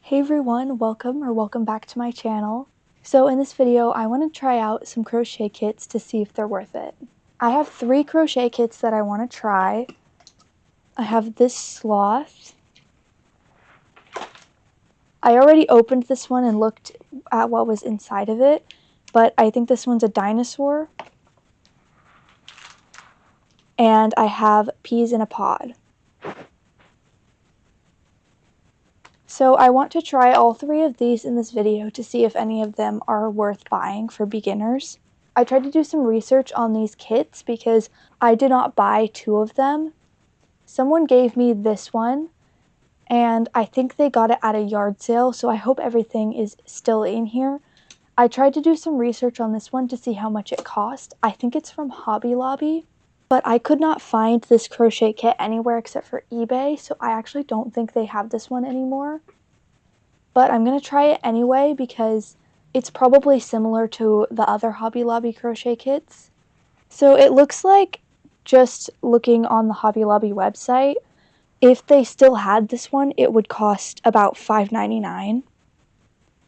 Hey everyone, welcome back to my channel. So in this video, I want to try out some crochet kits to see if they're worth it. I have 3 crochet kits that I want to try. I have this sloth. I already opened this one and looked at what was inside of it, but I think this one's a dinosaur. And I have peas in a pod. So I want to try all 3 of these in this video to see if any of them are worth buying for beginners. I tried to do some research on these kits because I did not buy 2 of them. Someone gave me this one, and I think they got it at a yard sale, so I hope everything is still in here. I tried to do some research on this one to see how much it cost. I think it's from Hobby Lobby, but I could not find this crochet kit anywhere except for eBay, so I actually don't think they have this one anymore. But I'm going to try it anyway because it's probably similar to the other Hobby Lobby crochet kits. So it looks like, just looking on the Hobby Lobby website, if they still had this one, it would cost about $5.99.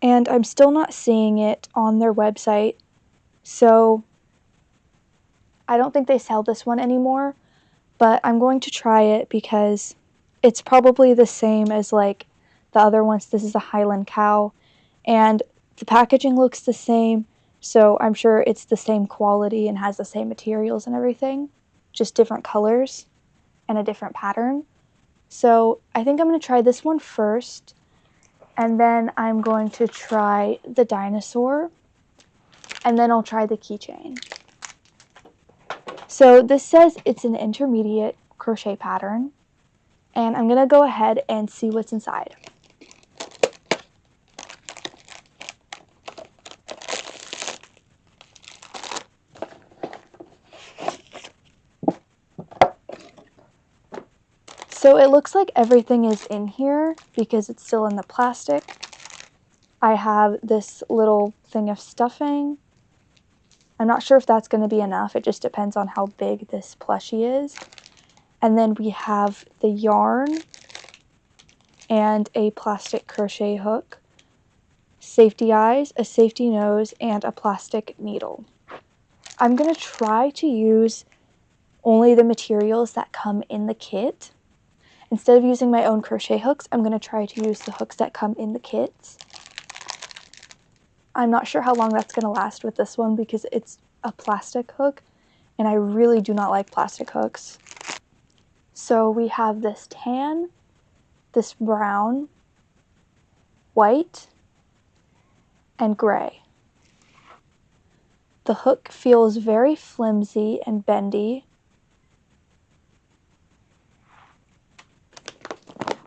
And I'm still not seeing it on their website, so I don't think they sell this one anymore, but I'm going to try it because it's probably the same as like the other ones. This is a Highland cow, and the packaging looks the same, so I'm sure it's the same quality and has the same materials and everything, just different colors and a different pattern. So I think I'm going to try this one first, and then I'm going to try the dinosaur, and then I'll try the keychain. So this says it's an intermediate crochet pattern, and I'm going to go ahead and see what's inside. So it looks like everything is in here because it's still in the plastic. I have this little thing of stuffing. I'm not sure if that's going to be enough. It just depends on how big this plushie is. And then we have the yarn and a plastic crochet hook, safety eyes, a safety nose, and a plastic needle. I'm going to try to use only the materials that come in the kit. Instead of using my own crochet hooks, I'm going to try to use the hooks that come in the kits. I'm not sure how long that's going to last with this one because it's a plastic hook, and I really do not like plastic hooks. So we have this tan, this brown, white, and gray. The hook feels very flimsy and bendy.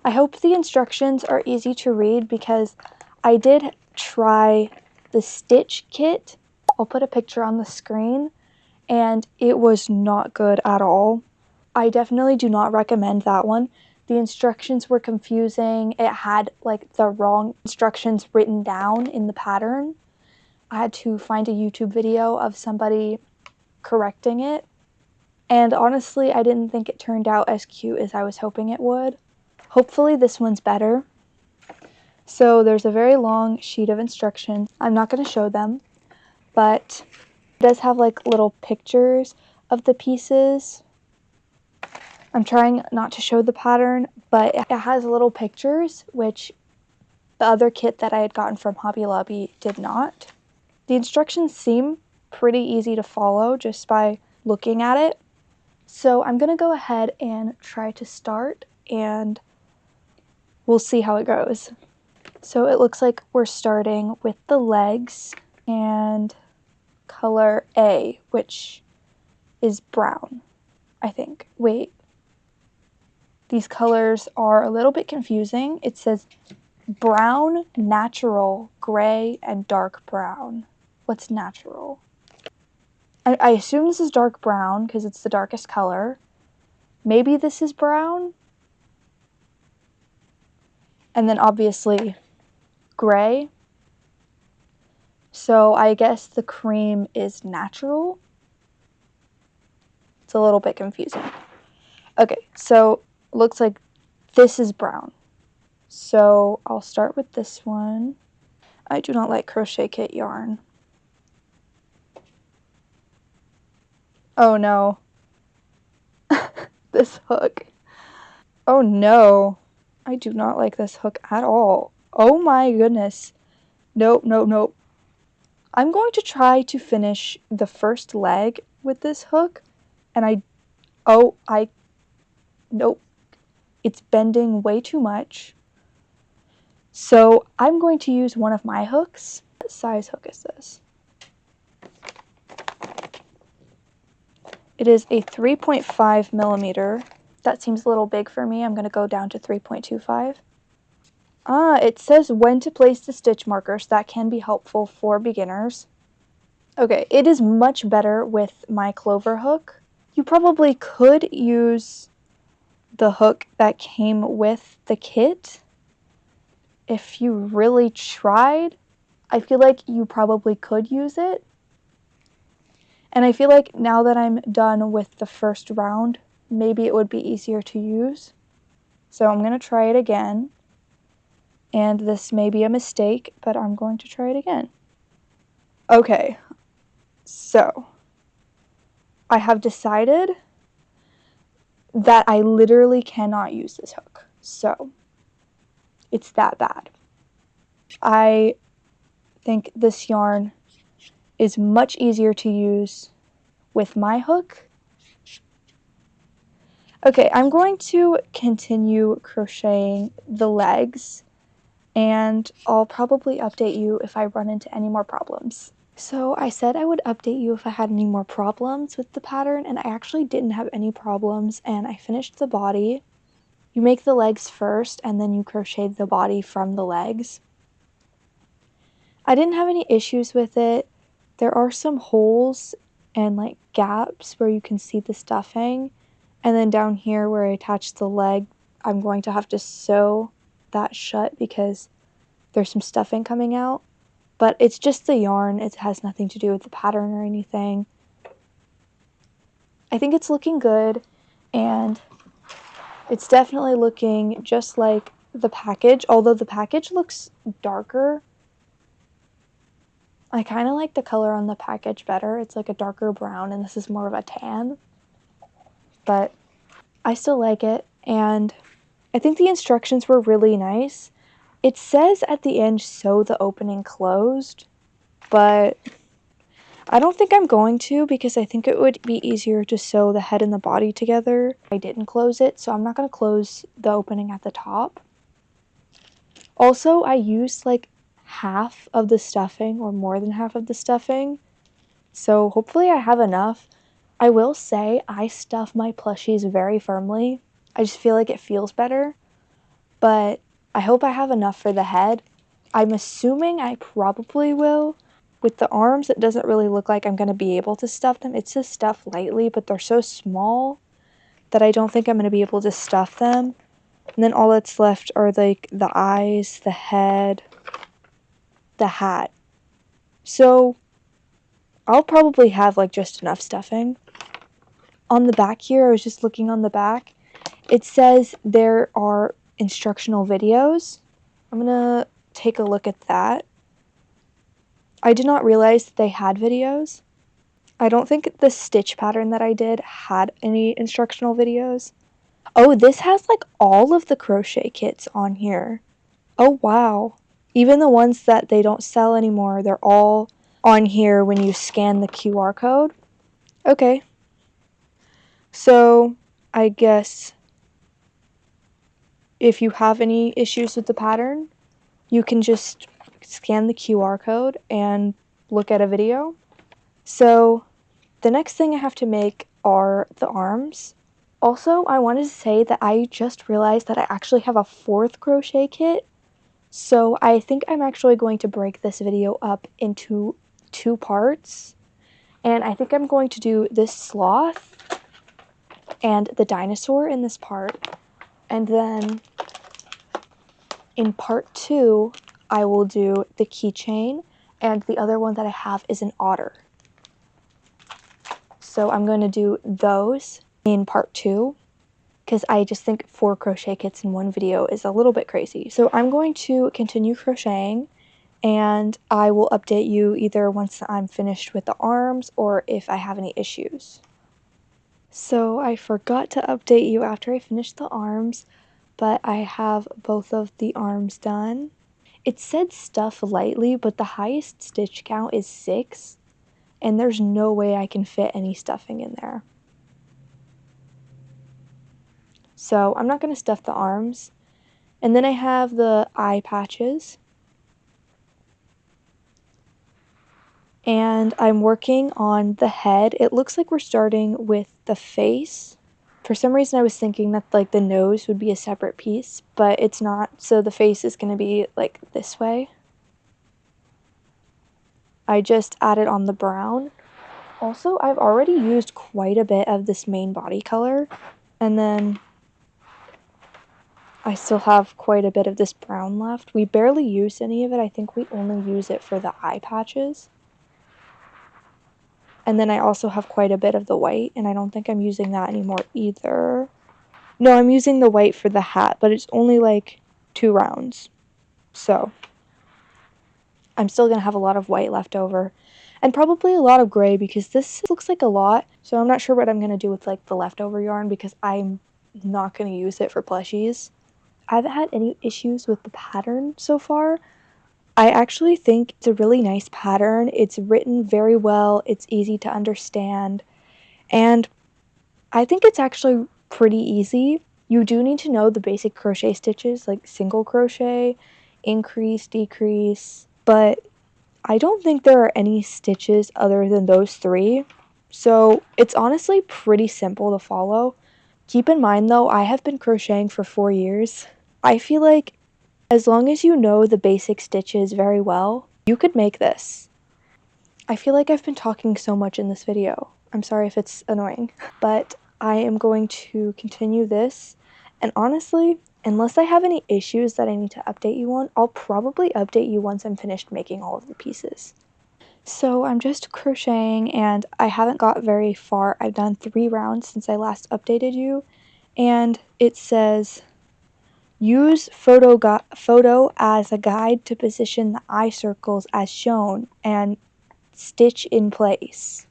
I hope the instructions are easy to read because I did try the stitch kit. I'll put a picture on the screen, and it was not good at all. I definitely do not recommend that one. The instructions were confusing. It had like the wrong instructions written down in the pattern. I had to find a YouTube video of somebody correcting it. And honestly, I didn't think it turned out as cute as I was hoping it would. Hopefully this one's better. So there's a very long sheet of instructions. I'm not going to show them, but it does have like little pictures of the pieces. I'm trying not to show the pattern, but it has little pictures, which the other kit that I had gotten from Hobby Lobby did not. The instructions seem pretty easy to follow just by looking at it. So I'm going to go ahead and try to start, and we'll see how it goes. So it looks like we're starting with the legs and color A, which is brown, I think. Wait. These colors are a little bit confusing. It says brown, natural, gray, and dark brown. What's natural? I assume this is dark brown because it's the darkest color. Maybe this is brown. And then obviously gray. So I guess the cream is natural. It's a little bit confusing. Okay, so looks like this is brown. So I'll start with this one. I do not like crochet kit yarn. Oh no. This hook. Oh no. I do not like this hook at all. Oh my goodness. Nope, nope, nope. I'm going to try to finish the first leg with this hook, and nope. It's bending way too much. So I'm going to use one of my hooks. What size hook is this? It is a 3.5 millimeter. That seems a little big for me. I'm going to go down to 3.25. It says when to place the stitch markers. That can be helpful for beginners. Okay, it is much better with my clover hook. You probably could use the hook that came with the kit if you really tried. I feel like you probably could use it. And I feel like now that I'm done with the first round, maybe it would be easier to use. So I'm going to try it again. And this may be a mistake, but I'm going to try it again. Okay, so I have decided that I literally cannot use this hook. So it's that bad. I think this yarn is much easier to use with my hook. Okay, I'm going to continue crocheting the legs, and I'll probably update you if I run into any more problems. So I said I would update you if I had any more problems with the pattern, and I actually didn't have any problems, and I finished the body. You make the legs first, and then you crochet the body from the legs. I didn't have any issues with it. There are some holes and like gaps where you can see the stuffing, and then down here where I attach the leg, I'm going to have to sew that shut because there's some stuffing coming out. But it's just the yarn. It has nothing to do with the pattern or anything. I think it's looking good, and it's definitely looking just like the package, although the package looks darker. I kind of like the color on the package better. It's like a darker brown, and this is more of a tan. But I still like it, and I think the instructions were really nice. It says at the end, sew the opening closed, but I don't think I'm going to because I think it would be easier to sew the head and the body together. I didn't close it, so I'm not going to close the opening at the top. Also, I used like half of the stuffing or more than half of the stuffing, so hopefully I have enough. I will say I stuff my plushies very firmly. I just feel like it feels better, but I hope I have enough for the head. I'm assuming I probably will. With the arms, it doesn't really look like I'm going to be able to stuff them. It says stuff lightly, but they're so small that I don't think I'm going to be able to stuff them. And then all that's left are like the eyes, the head, the hat. So I'll probably have like just enough stuffing. On the back here, I was just looking on the back. It says there are instructional videos. I'm going to take a look at that. I did not realize that they had videos. I don't think the stitch pattern that I did had any instructional videos. Oh, this has like all of the crochet kits on here. Oh, wow. Even the ones that they don't sell anymore, they're all on here when you scan the QR code. Okay. So, I guess if you have any issues with the pattern, you can just scan the QR code and look at a video. So, the next thing I have to make are the arms. Also, I wanted to say that I just realized that I actually have a fourth crochet kit. So I think I'm actually going to break this video up into 2 parts. And I think I'm going to do this sloth and the dinosaur in this part. And then in part 2, I will do the keychain. And the other one that I have is an otter. So I'm going to do those in part 2. because I just think 4 crochet kits in one video is a little bit crazy. So I'm going to continue crocheting, and I will update you either once I'm finished with the arms or if I have any issues. So I forgot to update you after I finished the arms, but I have both of the arms done. It said stuff lightly, but the highest stitch count is 6, and there's no way I can fit any stuffing in there. So I'm not going to stuff the arms. And then I have the eye patches. And I'm working on the head. It looks like we're starting with the face. For some reason I was thinking that like the nose would be a separate piece, but it's not. So the face is going to be like this way. I just added on the brown. Also, I've already used quite a bit of this main body color, and then I still have quite a bit of this brown left. We barely used any of it. I think we only use it for the eye patches. And then I also have quite a bit of the white, and I don't think I'm using that anymore either. No, I'm using the white for the hat, but it's only like 2 rounds. So I'm still going to have a lot of white left over. And probably a lot of gray, because this looks like a lot. So I'm not sure what I'm going to do with like the leftover yarn, because I'm not going to use it for plushies. I haven't had any issues with the pattern so far. I actually think it's a really nice pattern. It's written very well. It's easy to understand. And I think it's actually pretty easy. You do need to know the basic crochet stitches, like single crochet, increase, decrease, but I don't think there are any stitches other than those 3. So it's honestly pretty simple to follow. Keep in mind though, I have been crocheting for 4 years. I feel like as long as you know the basic stitches very well, you could make this. I feel like I've been talking so much in this video. I'm sorry if it's annoying, but I am going to continue this. And honestly, unless I have any issues that I need to update you on, I'll probably update you once I'm finished making all of the pieces. So I'm just crocheting, and I haven't got very far. I've done 3 rounds since I last updated you, and it says use photo as a guide to position the eye circles as shown and stitch in place.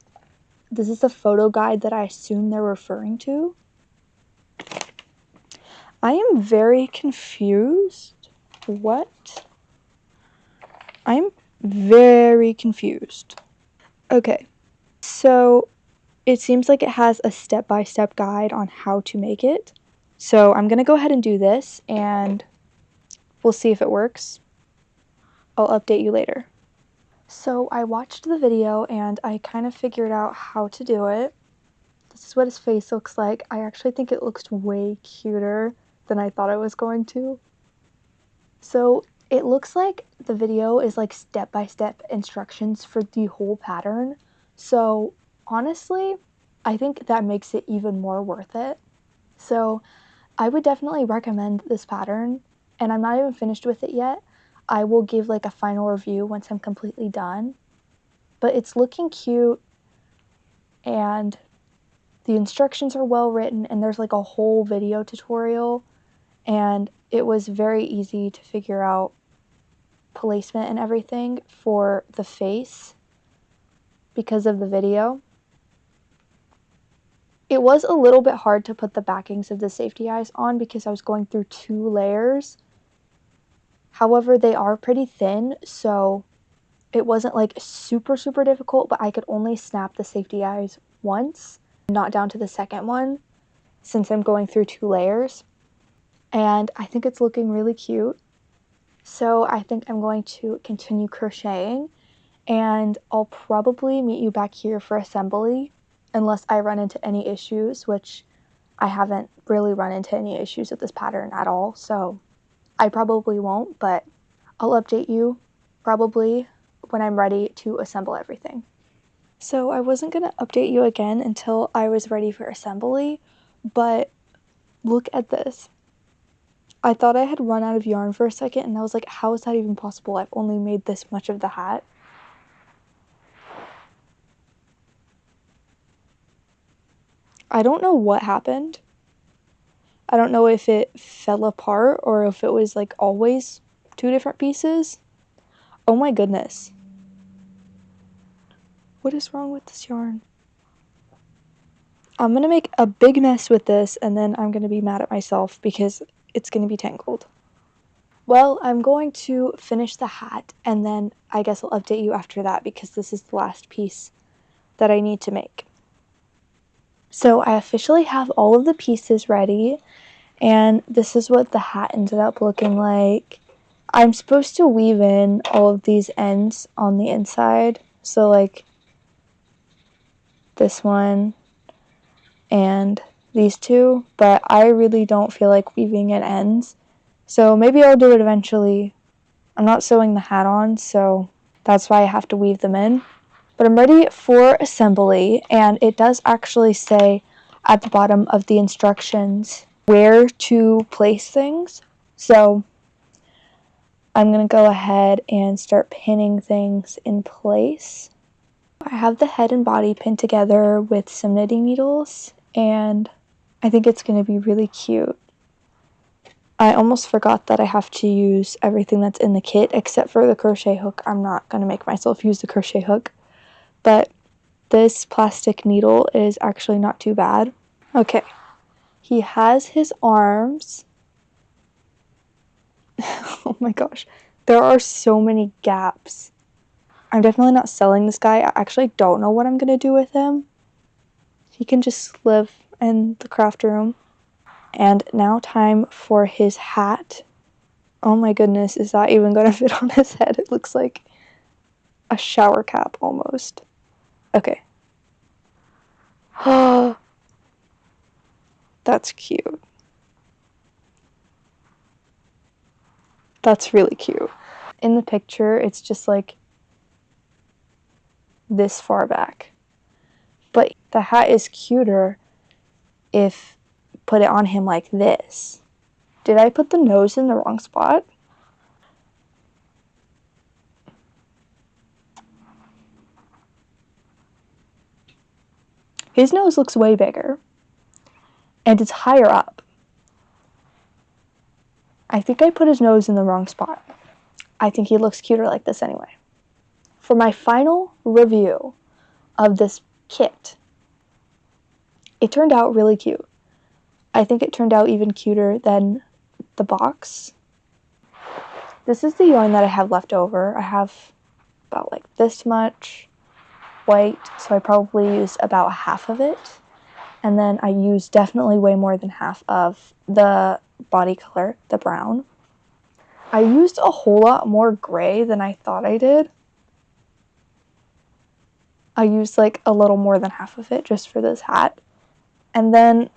This is the photo guide that I assume they're referring to. I am very confused. What? I'm very confused. Okay, so it seems like it has a step-by-step guide on how to make it. So I'm going to go ahead and do this, and we'll see if it works. I'll update you later. So I watched the video, and I kind of figured out how to do it. This is what his face looks like. I actually think it looks way cuter than I thought it was going to. So it looks like the video is like step-by-step instructions for the whole pattern. So honestly, I think that makes it even more worth it. So I would definitely recommend this pattern, and I'm not even finished with it yet. I will give like a final review once I'm completely done. But it's looking cute, and the instructions are well written, and there's like a whole video tutorial, and it was very easy to figure out placement and everything for the face because of the video. It was a little bit hard to put the backings of the safety eyes on because I was going through 2 layers. However, they are pretty thin, so it wasn't like super difficult, but I could only snap the safety eyes once, not down to the second one, since I'm going through 2 layers. And I think it's looking really cute. So I think I'm going to continue crocheting, and I'll probably meet you back here for assembly unless I run into any issues, which I haven't really run into any issues with this pattern at all, so I probably won't, but I'll update you probably when I'm ready to assemble everything. So I wasn't going to update you again until I was ready for assembly, but look at this. I thought I had run out of yarn for a second, and I was like, how is that even possible? I've only made this much of the hat. I don't know what happened, I don't know if it fell apart or if it was like always two different pieces. Oh my goodness. What is wrong with this yarn? I'm gonna make a big mess with this and then I'm gonna be mad at myself because it's gonna be tangled. Well, I'm going to finish the hat and then I guess I'll update you after that because this is the last piece that I need to make. So I officially have all of the pieces ready and this is what the hat ended up looking like. I'm supposed to weave in all of these ends on the inside. So like this one and these two, but I really don't feel like weaving in ends. So maybe I'll do it eventually. I'm not sewing the hat on, so that's why I have to weave them in. But I'm ready for assembly, and it does actually say at the bottom of the instructions where to place things. So I'm going to go ahead and start pinning things in place. I have the head and body pinned together with some knitting needles, and I think it's going to be really cute. I almost forgot that I have to use everything that's in the kit except for the crochet hook. I'm not going to make myself use the crochet hook, but this plastic needle is actually not too bad. Okay, he has his arms. Oh my gosh, there are so many gaps. I'm definitely not selling this guy. I actually don't know what I'm going to do with him. He can just live in the craft room. And now time for his hat. Oh my goodness, is that even going to fit on his head? It looks like a shower cap almost. Okay. That's cute. That's really cute. In the picture, it's just like this far back. But the hat is cuter if put it on him like this. Did I put the nose in the wrong spot? His nose looks way bigger. And it's higher up. I think I put his nose in the wrong spot. I think he looks cuter like this anyway. For my final review of this kit, it turned out really cute. I think it turned out even cuter than the box. This is the yarn that I have left over. I have about like this much white, so I probably used about half of it. And then I used definitely way more than half of the body color, the brown. I used a whole lot more gray than I thought I did. I used like a little more than half of it just for this hat. And then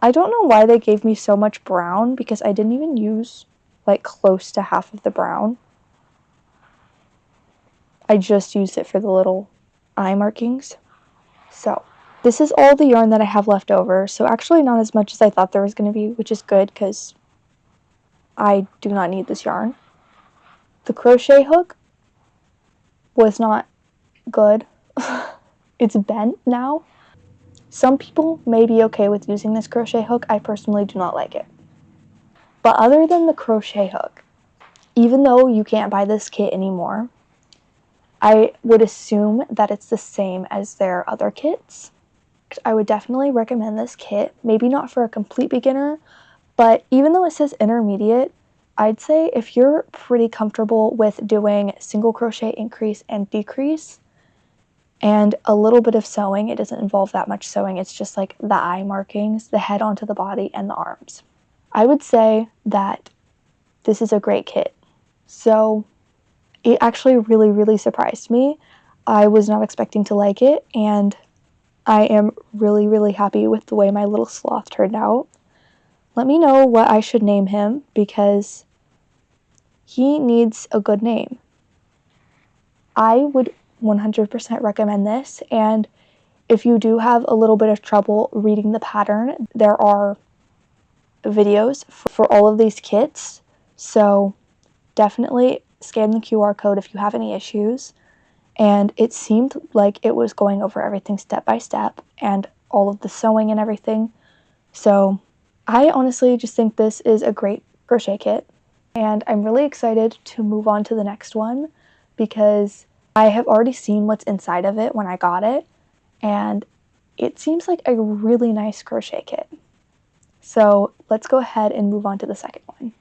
I don't know why they gave me so much brown because I didn't even use like close to half of the brown. I just used it for the little eye markings. So this is all the yarn that I have left over. So actually not as much as I thought there was going to be, which is good because I do not need this yarn. The crochet hook was not good. It's bent now. Some people may be okay with using this crochet hook. I personally do not like it. But other than the crochet hook, even though you can't buy this kit anymore, I would assume that it's the same as their other kits. I would definitely recommend this kit, maybe not for a complete beginner, but even though it says intermediate, I'd say if you're pretty comfortable with doing single crochet increase and decrease and a little bit of sewing, it doesn't involve that much sewing, it's just like the eye markings, the head onto the body, and the arms. I would say that this is a great kit. So it actually really, really surprised me. I was not expecting to like it, and I am really, really happy with the way my little sloth turned out. Let me know what I should name him because he needs a good name. I would 100% recommend this, and if you do have a little bit of trouble reading the pattern, there are videos for all of these kits, so definitely scan the QR code if you have any issues. And it seemed like it was going over everything step by step and all of the sewing and everything. So I honestly just think this is a great crochet kit, and I'm really excited to move on to the next one because I have already seen what's inside of it when I got it, and it seems like a really nice crochet kit. So let's go ahead and move on to the second one.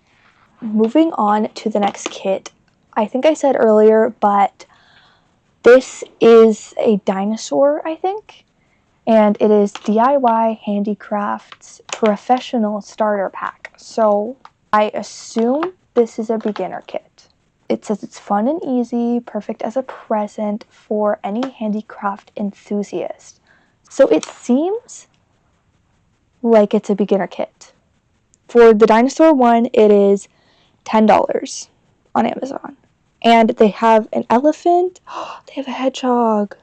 Moving on to the next kit, I think I said earlier, but this is a dinosaur, I think, and it is DIY Handicrafts Professional Starter Pack. So I assume this is a beginner kit. It says it's fun and easy, perfect as a present for any handicraft enthusiast. So it seems like it's a beginner kit. For the dinosaur one, it is $10 on Amazon. And they have an elephant, they have a hedgehog,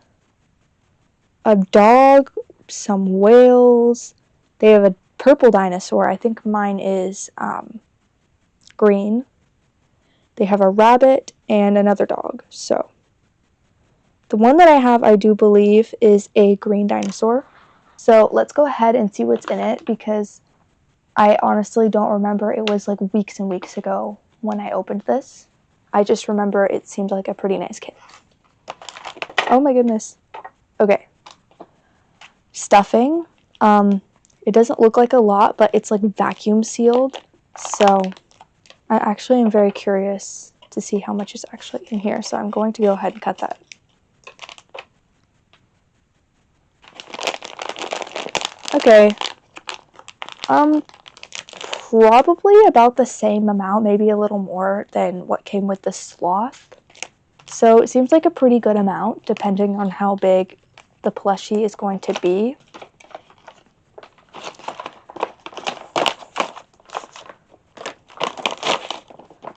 a dog, some whales. They have a purple dinosaur. I think mine is green. They have a rabbit and another dog. So the one that I have, I do believe, is a green dinosaur. So let's go ahead and see what's in it because I honestly don't remember. It was like weeks and weeks ago when I opened this. I just remember it seemed like a pretty nice kit. Oh my goodness. Okay. Stuffing. It doesn't look like a lot, but it's like vacuum sealed. So I actually am very curious to see how much is actually in here. So I'm going to go ahead and cut that. Okay. Probably about the same amount, maybe a little more than what came with the sloth. So it seems like a pretty good amount, depending on how big the plushie is going to be.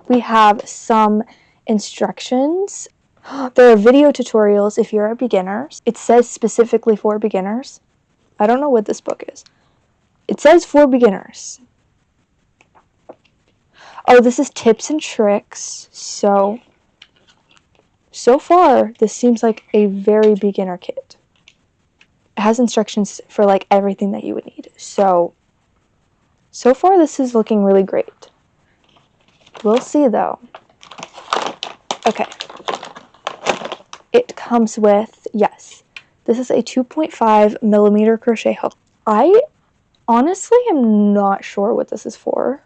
We have some instructions. There are video tutorials if you're a beginner. It says specifically for beginners. I don't know what this book is. It says for beginners. Oh, this is tips and tricks. So far, this seems like a very beginner kit. It has instructions for like everything that you would need. So far, this is looking really great. We'll see though. Okay. It comes with, yes, this is a 2.5 millimeter crochet hook. I honestly am not sure what this is for.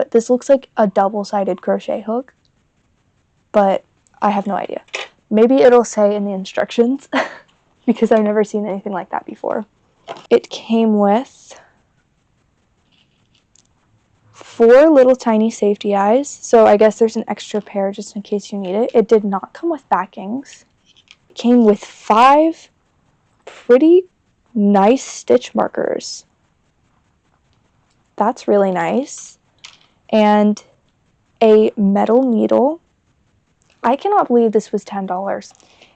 This looks like a double-sided crochet hook, but I have no idea. Maybe it'll say in the instructions because I've never seen anything like that before. It came with 4 little tiny safety eyes, so I guess there's an extra pair just in case you need it. It did not come with backings. It came with 5 pretty nice stitch markers. That's really nice. And a metal needle. I cannot believe this was $10.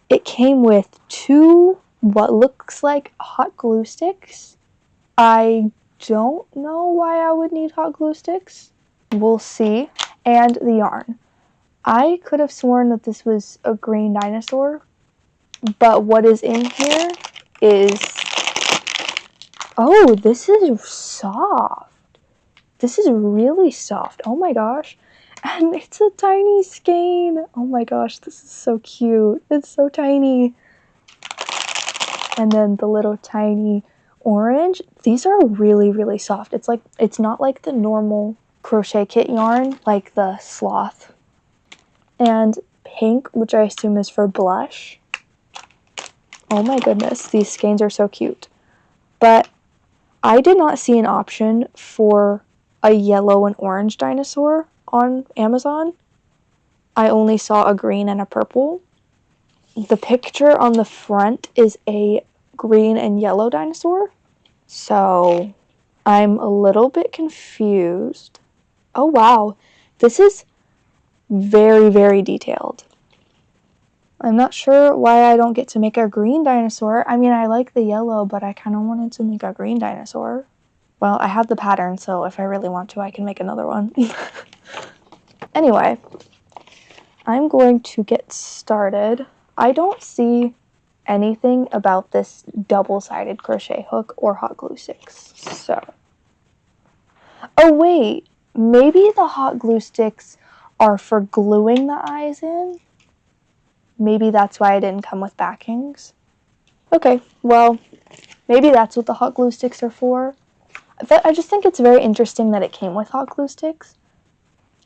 It came with 2 what looks like hot glue sticks. I don't know why I would need hot glue sticks. We'll see. And the yarn. I could have sworn that this was a green dinosaur, but what is in here is... Oh, this is soft. This is really soft. Oh my gosh. And it's a tiny skein. Oh my gosh, this is so cute. It's so tiny. And then the little tiny orange. These are really, really soft. It's not like the normal crochet kit yarn, like the sloth. And pink, which I assume is for blush. Oh my goodness, these skeins are so cute. But I did not see an option for a yellow and orange dinosaur on Amazon. I only saw a green and a purple. The picture on the front is a green and yellow dinosaur. So I'm a little bit confused. Oh wow, this is very, very detailed. I'm not sure why I don't get to make a green dinosaur. I mean, I like the yellow, but I kind of wanted to make a green dinosaur. Well, I have the pattern, so if I really want to, I can make another one. Anyway, I'm going to get started. I don't see anything about this double-sided crochet hook or hot glue sticks, so Oh wait, maybe the hot glue sticks are for gluing the eyes in? Maybe that's why it didn't come with backings. Okay, well, maybe that's what the hot glue sticks are for. But I just think it's very interesting that it came with hot glue sticks.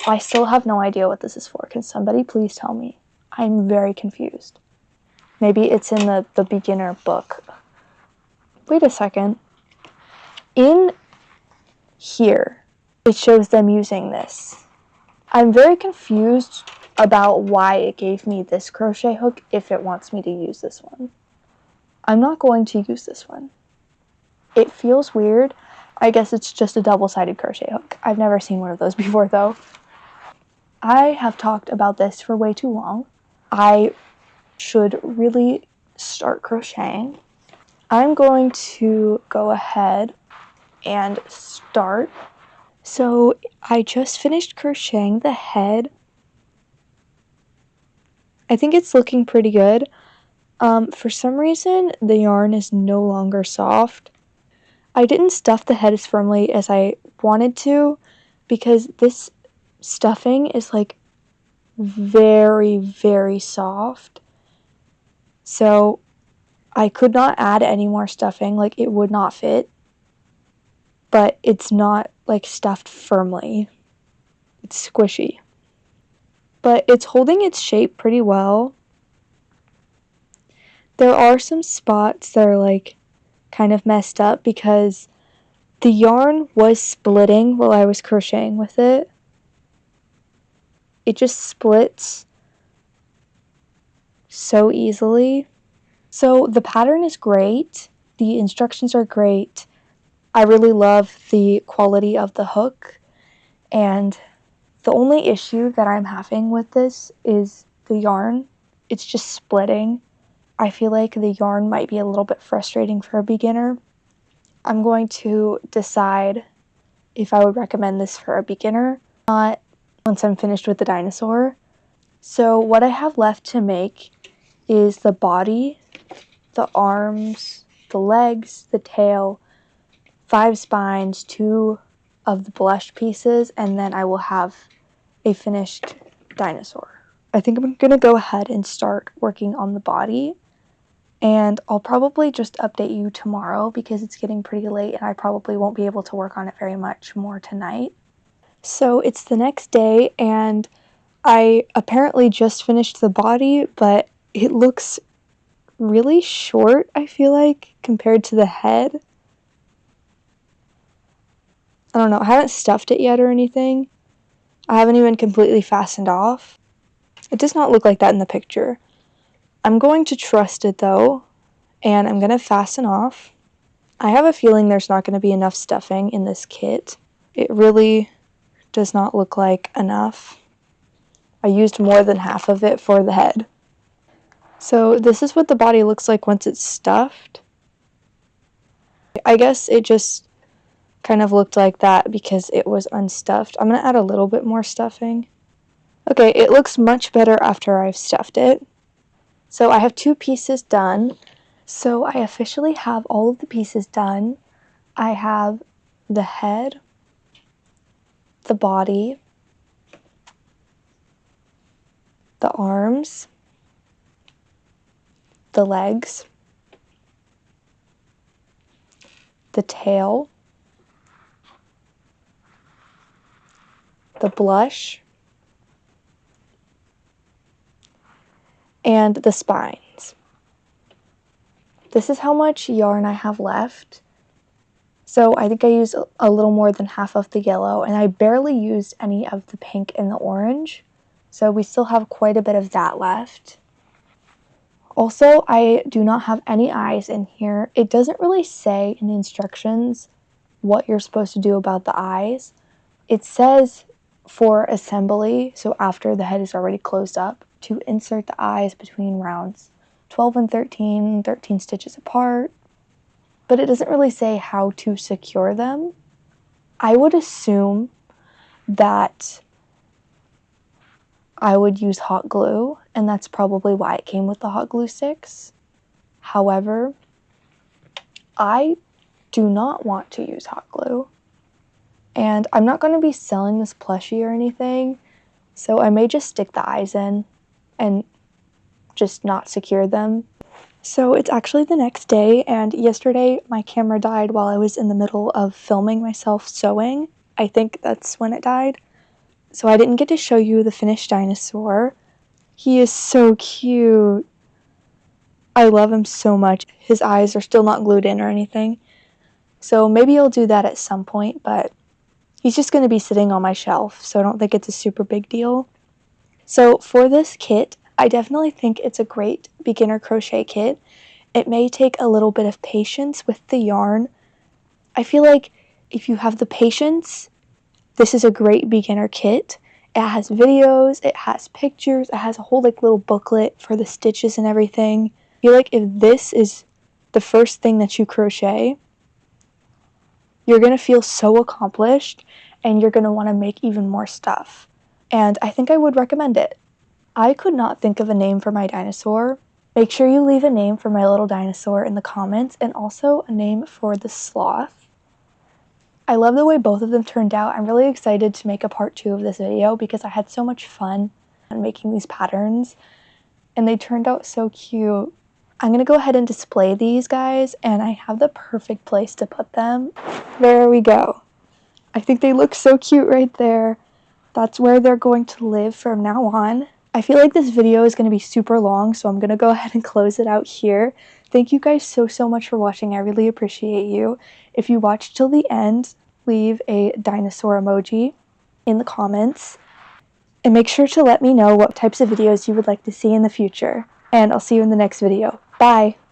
I still have no idea what this is for. Can somebody please tell me? I'm very confused. Maybe it's in the beginner book. Wait a second. In here, it shows them using this. I'm very confused about why it gave me this crochet hook if it wants me to use this one. I'm not going to use this one. It feels weird. I guess it's just a double-sided crochet hook. I've never seen one of those before though. I have talked about this for way too long. I should really start crocheting. I'm going to go ahead and start. So I just finished crocheting the head. I think it's looking pretty good. For some reason, the yarn is no longer soft. I didn't stuff the head as firmly as I wanted to because this stuffing is like very, very soft. So I could not add any more stuffing, like it would not fit. But it's not like stuffed firmly. It's squishy. But it's holding its shape pretty well. There are some spots that are like kind of messed up because the yarn was splitting while I was crocheting with it. It just splits so easily. So the pattern is great. The instructions are great. I really love the quality of the hook. And the only issue that I'm having with this is the yarn. It's just splitting. I feel like the yarn might be a little bit frustrating for a beginner. I'm going to decide if I would recommend this for a beginner, not once I'm finished with the dinosaur. So what I have left to make is the body, the arms, the legs, the tail, 5 spines, 2 of the blush pieces, and then I will have a finished dinosaur. I think I'm going to go ahead and start working on the body. And I'll probably just update you tomorrow because it's getting pretty late and I probably won't be able to work on it very much more tonight. So it's the next day and I apparently just finished the body, but it looks really short, I feel like, compared to the head. I don't know, I haven't stuffed it yet or anything. I haven't even completely fastened off. It does not look like that in the picture. I'm going to trust it though, and I'm going to fasten off. I have a feeling there's not going to be enough stuffing in this kit. It really does not look like enough. I used more than half of it for the head. So this is what the body looks like once it's stuffed. I guess it just kind of looked like that because it was unstuffed. I'm going to add a little bit more stuffing. Okay, it looks much better after I've stuffed it. So I have 2 pieces done. So I officially have all of the pieces done. I have the head, the body, the arms, the legs, the tail, the blush, and the spines. This is how much yarn I have left. So I think I used a little more than half of the yellow, and I barely used any of the pink and the orange. So we still have quite a bit of that left. Also, I do not have any eyes in here. It doesn't really say in the instructions what you're supposed to do about the eyes. It says for assembly, so after the head is already closed up, to insert the eyes between rounds 12 and 13 stitches apart, but it doesn't really say how to secure them. I would assume that I would use hot glue, and that's probably why it came with the hot glue sticks. However, I do not want to use hot glue. And I'm not going to be selling this plushie or anything, so I may just stick the eyes in and just not secure them. So it's actually the next day, and yesterday my camera died while I was in the middle of filming myself sewing. I think that's when it died. So I didn't get to show you the finished dinosaur. He is so cute. I love him so much. His eyes are still not glued in or anything. So maybe I'll do that at some point, but he's just going to be sitting on my shelf, so I don't think it's a super big deal. So for this kit, I definitely think it's a great beginner crochet kit. It may take a little bit of patience with the yarn. I feel like if you have the patience, this is a great beginner kit. It has videos, it has pictures, it has a whole like little booklet for the stitches and everything. I feel like if this is the first thing that you crochet, you're going to feel so accomplished and you're going to want to make even more stuff. And I think I would recommend it. I could not think of a name for my dinosaur. Make sure you leave a name for my little dinosaur in the comments, and also a name for the sloth. I love the way both of them turned out. I'm really excited to make a part 2 of this video because I had so much fun making these patterns and they turned out so cute. I'm going to go ahead and display these guys, and I have the perfect place to put them. There we go. I think they look so cute right there. That's where they're going to live from now on. I feel like this video is going to be super long, so I'm going to go ahead and close it out here. Thank you guys so much for watching. I really appreciate you. If you watched till the end, leave a dinosaur emoji in the comments. And make sure to let me know what types of videos you would like to see in the future. And I'll see you in the next video. Bye!